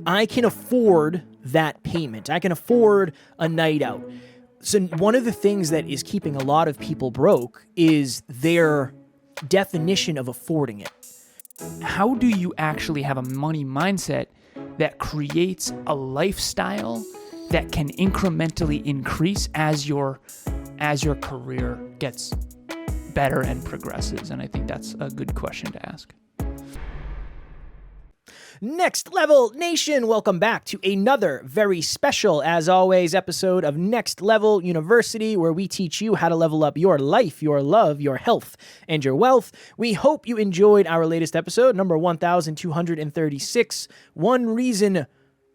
I can afford that payment. I can afford a night out. So one of the things that is keeping a lot of people broke is their definition of affording it. How do you actually have a money mindset that creates a lifestyle that can incrementally increase as your career gets better and progresses? And I think that's a good question to ask. Next Level Nation, welcome back to another very special, as always, episode of Next Level University, where we teach you how to level up your life, your love, your health, and your wealth. We hope you enjoyed our latest episode, number 1236, One Reason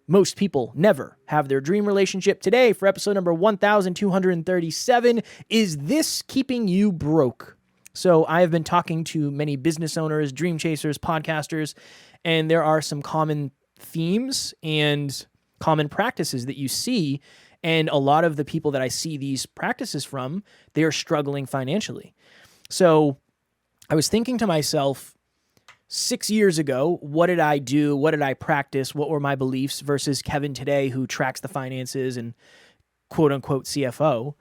Most People Never Have Their Dream Relationship. Today, for episode number 1237, Is This Keeping You Broke? So I have been talking to many business owners, dream chasers, podcasters, and there are some common themes and common practices that you see. And a lot of the people that I see these practices from, they are struggling financially. So I was thinking to myself, 6 years ago, what did I do? What did I practice? What were my beliefs versus Kevin today, who tracks the finances and quote unquote CFO.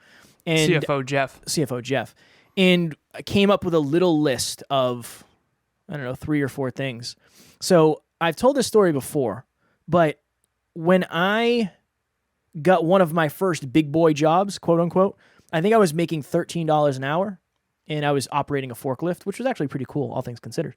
And CFO Jeff. And I came up with a little list of, 3 or 4 things. So I've told this story before, but when I got one of my first big boy jobs, quote unquote, I think I was making $13 an hour, and I was operating a forklift, which was actually pretty cool, all things considered.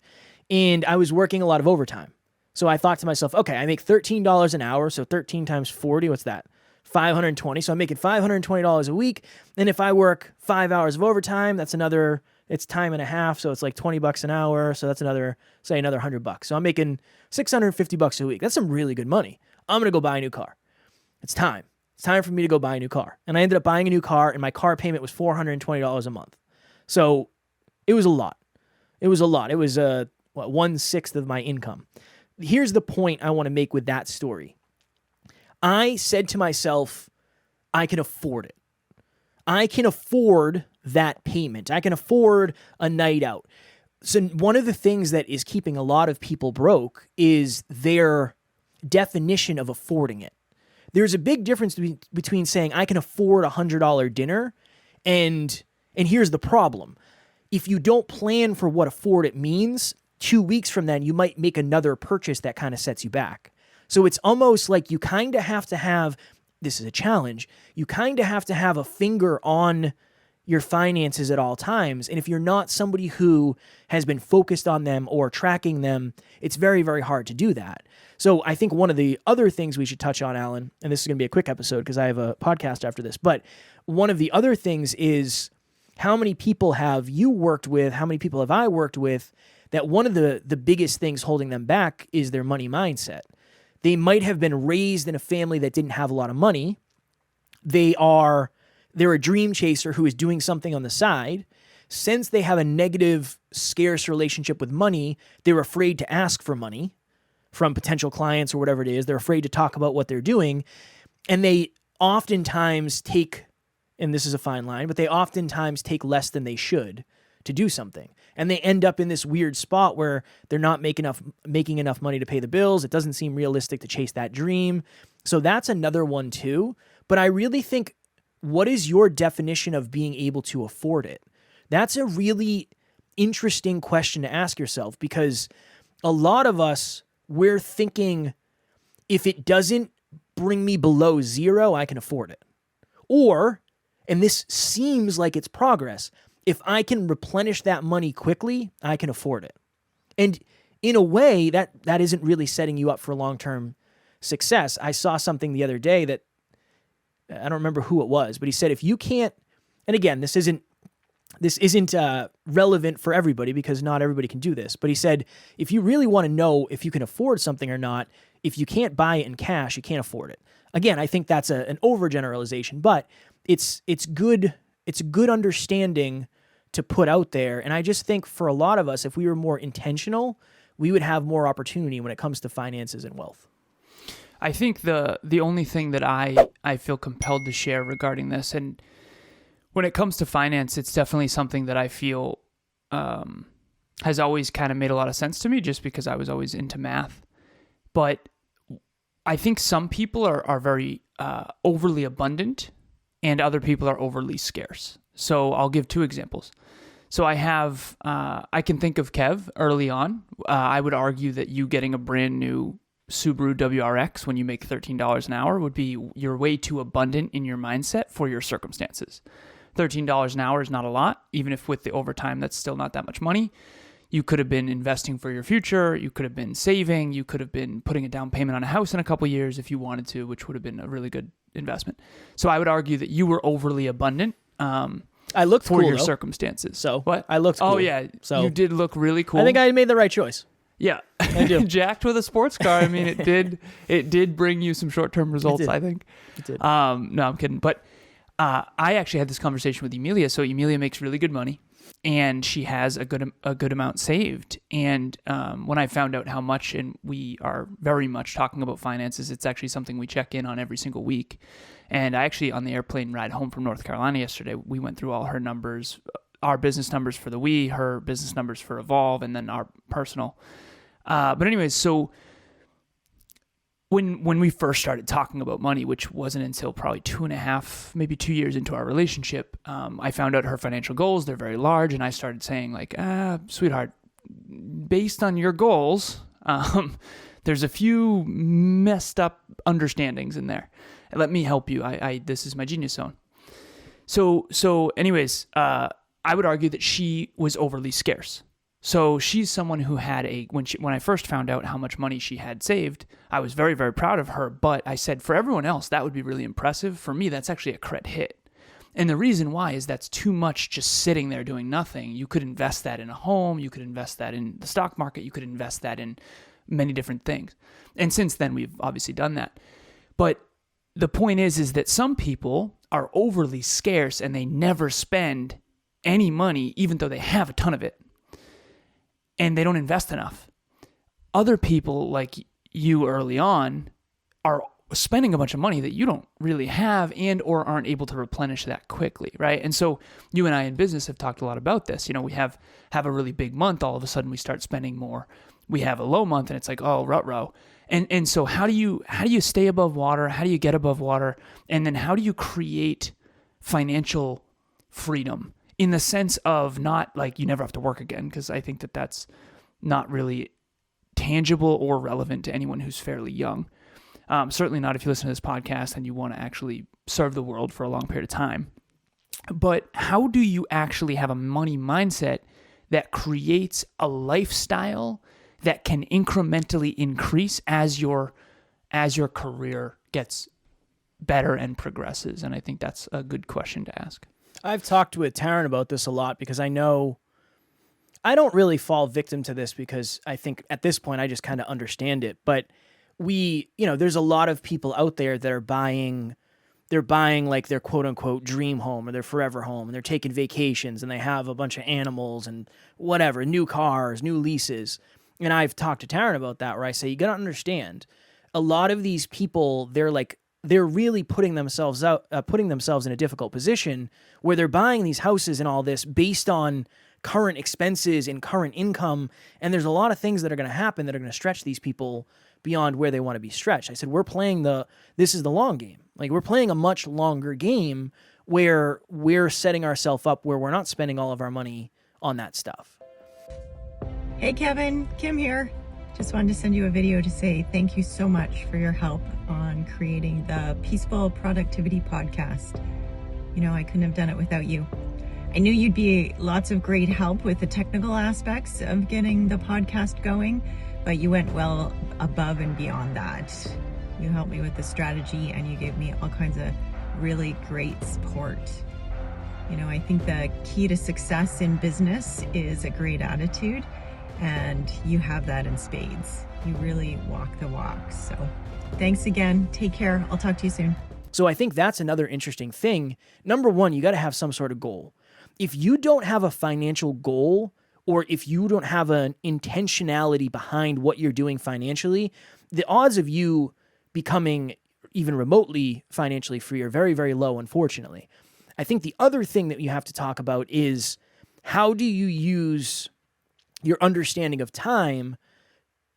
And I was working a lot of overtime. So I thought to myself, okay, I make $13 an hour, so 13 times 40, what's that? 520. So I'm making $520 a week. And if I work 5 hours of overtime, that's another, it's time and a half. So it's like $20 an hour. So that's another $100. So I'm making $650 a week. That's some really good money. I'm going to go buy a new car. It's time. It's time for me to go buy a new car. And I ended up buying a new car, and my car payment was $420 a month. So it was a lot. It was 1/6 of my income. Here's the point I want to make with that story. I said to myself, I can afford it. I can afford that payment. I can afford a night out. So one of the things that is keeping a lot of people broke is their definition of affording it. There's a big difference between saying I can afford a $100 dinner and here's the problem. If you don't plan for what afford it means, 2 weeks from then, you might make another purchase that kind of sets you back. So it's almost like you kind of have to have, this is a challenge, you kind of have to have a finger on your finances at all times. And if you're not somebody who has been focused on them or tracking them, it's very, very hard to do that. So I think one of the other things we should touch on, Alan, and this is going to be a quick episode because I have a podcast after this, but one of the other things is how many people have you worked with, how many people have I worked with, that one of the biggest things holding them back is their money mindset. They might have been raised in a family that didn't have a lot of money. They're a dream chaser who is doing something on the side. Since they have a negative, scarce relationship with money, they're afraid to ask for money from potential clients or whatever it is. They're afraid to talk about what they're doing. And they oftentimes take, and this is a fine line, but they oftentimes take less than they should to do something. And they end up in this weird spot where they're not making enough money to pay the bills. It doesn't seem realistic to chase that dream. So that's another one too. But I really think, what is your definition of being able to afford it? That's a really interesting question to ask yourself, because a lot of us, we're thinking, if it doesn't bring me below zero, I can afford it. Or, and this seems like it's progress, if I can replenish that money quickly, I can afford it. And in a way, that isn't really setting you up for long-term success. I saw something the other day that, I don't remember who it was, but he said, if you can't, and again, this isn't relevant for everybody because not everybody can do this, but he said, if you really want to know if you can afford something or not, if you can't buy it in cash, you can't afford it. Again, I think that's an overgeneralization, but it's good. It's a good understanding to put out there. And I just think for a lot of us, if we were more intentional, we would have more opportunity when it comes to finances and wealth. I think the only thing that I feel compelled to share regarding this, and when it comes to finance, it's definitely something that I feel has always kind of made a lot of sense to me just because I was always into math. But I think some people are very overly abundant and other people are overly scarce. So I'll give two examples. So I can think of Kev early on. I would argue that you getting a brand new Subaru WRX when you make $13 an hour would be, you're way too abundant in your mindset for your circumstances. $13 an hour is not a lot. Even if with the overtime, that's still not that much money. You could have been investing for your future. You could have been saving. You could have been putting a down payment on a house in a couple of years if you wanted to, which would have been a really good investment. So I would argue that you were overly abundant. I looked for cool, your though. circumstances. So what? I looked cool. Oh yeah, so you did look really cool. I think I made the right choice. Yeah, I do. Jacked with a sports car. I mean, it did bring you some short-term results. I think. It did. No, I'm kidding. But I actually had this conversation with Emilia. So Emilia makes really good money, and she has a good amount saved. And when I found out how much, and we are very much talking about finances, it's actually something we check in on every single week. And I actually, on the airplane ride home from North Carolina yesterday, we went through all her numbers, our business numbers for the we, her business numbers for Evolve, and then our personal. But anyways, so when we first started talking about money, which wasn't until probably 2.5, maybe 2 years into our relationship, I found out her financial goals, they're very large. And I started saying like, sweetheart, based on your goals, there's a few messed up understandings in there. Let me help you. This is my genius zone. So anyways, I would argue that she was overly scarce. So she's someone who had when I first found out how much money she had saved, I was very, very proud of her. But I said, for everyone else, that would be really impressive. For me, that's actually a credit hit. And the reason why is that's too much just sitting there doing nothing. You could invest that in a home. You could invest that in the stock market. You could invest that in many different things. And since then, we've obviously done that. But the point is that some people are overly scarce and they never spend any money, even though they have a ton of it. And they don't invest enough. Other people like you early on are spending a bunch of money that you don't really have and or aren't able to replenish that quickly, right? And so you and I in business have talked a lot about this. You know, we have a really big month, all of a sudden we start spending more. We have a low month and it's like, oh, rut-row. And so how do you stay above water? How do you get above water? And then how do you create financial freedom? In the sense of not like you never have to work again, because I think that that's not really tangible or relevant to anyone who's fairly young. Certainly not if you listen to this podcast and you want to actually serve the world for a long period of time. But how do you actually have a money mindset that creates a lifestyle that can incrementally increase as your career gets better and progresses? And I think that's a good question to ask. I've talked with Taryn about this a lot because I know I don't really fall victim to this because I think at this point I just kind of understand it. But there's a lot of people out there that are buying like their quote unquote dream home or their forever home, and they're taking vacations and they have a bunch of animals and whatever, new cars, new leases. And I've talked to Taryn about that where I say, you got to understand a lot of these people, they're really putting themselves in a difficult position where they're buying these houses and all this based on current expenses and current income. And there's a lot of things that are going to happen that are going to stretch these people beyond where they want to be stretched. I said, this is the long game. Like we're playing a much longer game where we're setting ourselves up where we're not spending all of our money on that stuff. Hey Kevin, Kim here. Just wanted to send you a video to say thank you so much for your help on creating the Peaceful Productivity Podcast. You know, I couldn't have done it without you. I knew you'd be lots of great help with the technical aspects of getting the podcast going, but you went well above and beyond that. You helped me with the strategy and you gave me all kinds of really great support. You know, I think the key to success in business is a great attitude, and you have that in spades. You really walk the walk. So thanks again. Take care. I'll talk to you soon. So I think that's another interesting thing. Number one, you got to have some sort of goal. If you don't have a financial goal, or if you don't have an intentionality behind what you're doing financially, the odds of you becoming even remotely financially free are very, very low, unfortunately. I think the other thing that you have to talk about is how do you use your understanding of time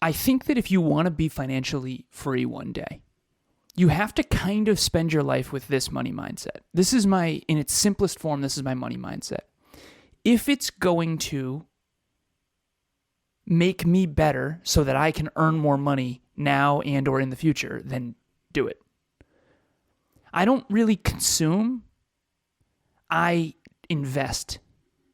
I think that if you want to be financially free one day, you have to kind of spend your life with this money mindset. This is in its simplest form, this is my money mindset. If it's going to make me better so that I can earn more money now and or in the future, then do it. I don't really consume, I invest.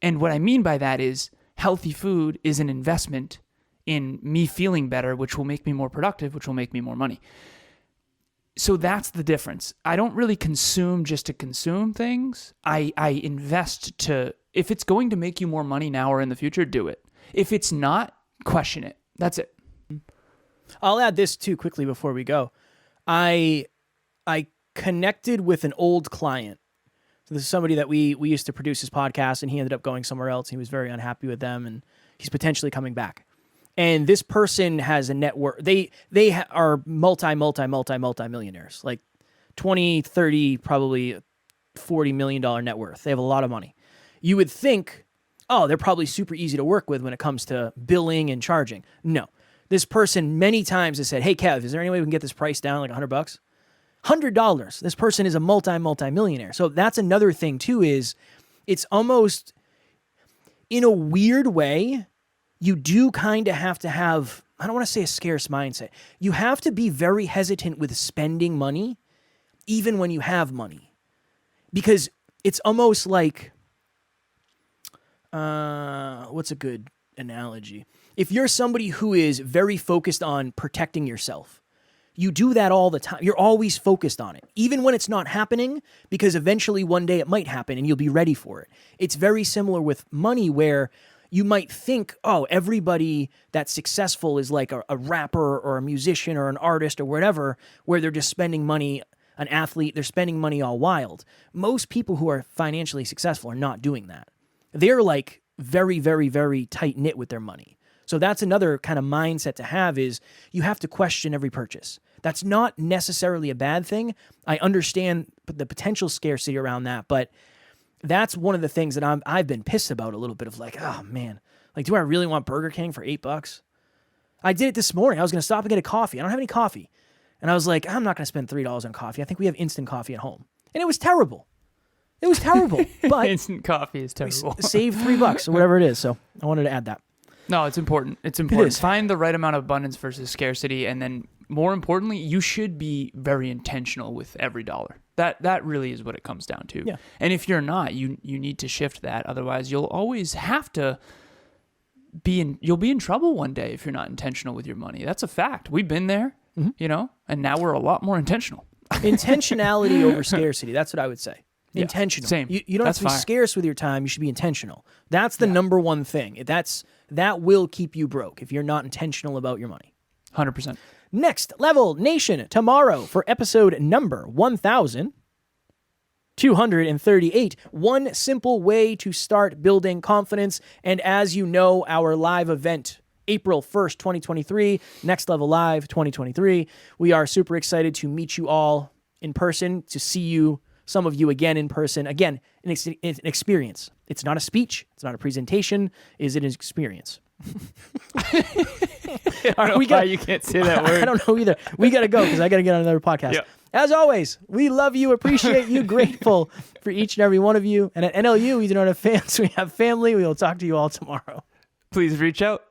And what I mean by that is healthy food is an investment in me feeling better, which will make me more productive, which will make me more money. So that's the difference. I don't really consume just to consume things. I invest to, if it's going to make you more money now or in the future, do it. If it's not, question it. That's it. I'll add this too quickly before we go. I connected with an old client. So this is somebody that we used to produce his podcast, and he ended up going somewhere else. He was very unhappy with them, and he's potentially coming back. And this person has a net worth. They are multi-millionaires, like 20, 30, probably $40 million net worth. They have a lot of money. You would think, oh, they're probably super easy to work with when it comes to billing and charging. No. This person many times has said, hey, Kev, is there any way we can get this price down like $100? $100. This person is a multi-millionaire. So that's another thing too, is it's almost in a weird way, you do kind of have to have, I don't want to say a scarce mindset. You have to be very hesitant with spending money, even when you have money, because it's almost like, what's a good analogy? If you're somebody who is very focused on protecting yourself, you do that all the time. You're always focused on it, even when it's not happening, because eventually one day it might happen and you'll be ready for it. It's very similar with money, where you might think, oh, everybody that's successful is like a rapper or a musician or an artist or whatever, where they're just spending money, an athlete, they're spending money all wild. Most people who are financially successful are not doing that. They're like very, very, very tight-knit with their money. So that's another kind of mindset to have, is you have to question every purchase. That's not necessarily a bad thing. I understand the potential scarcity around that, but that's one of the things that I've been pissed about a little bit, of like, oh man, like, do I really want Burger King for $8? I did it this morning. I was going to stop and get a coffee. I don't have any coffee. And I was like, I'm not going to spend $3 on coffee. I think we have instant coffee at home. And it was terrible. It was terrible. But instant coffee is terrible. Save $3 or whatever it is. So I wanted to add that. No, it's important. It's important. It is. Find the right amount of abundance versus scarcity, and then more importantly, you should be very intentional with every dollar. That really is what it comes down to. Yeah. And if you're not, you need to shift that. Otherwise, you'll always have to you'll be in trouble one day if you're not intentional with your money. That's a fact. We've been there, and now we're a lot more intentional. Intentionality over scarcity. That's what I would say. Yeah, intentional. same. You don't have to be scarce with your time. You should be intentional. That's the number one thing. That will keep you broke if you're not intentional about your money. 100%. Next Level Nation, tomorrow for episode number 1238. One simple way to start building confidence. And as you know, our live event, April 1st, 2023, Next Level Live 2023. We are super excited to meet you all in person, to see you, some of you again in person. Again, it's an experience. It's not a speech. It's not a presentation. Is it an experience? I don't know why you can't say that word. I don't know either. We got to go because I got to get on another podcast. Yep. As always, we love you, appreciate you, grateful for each and every one of you. And at NLU, we do not have fans. We have family. We will talk to you all tomorrow. Please reach out.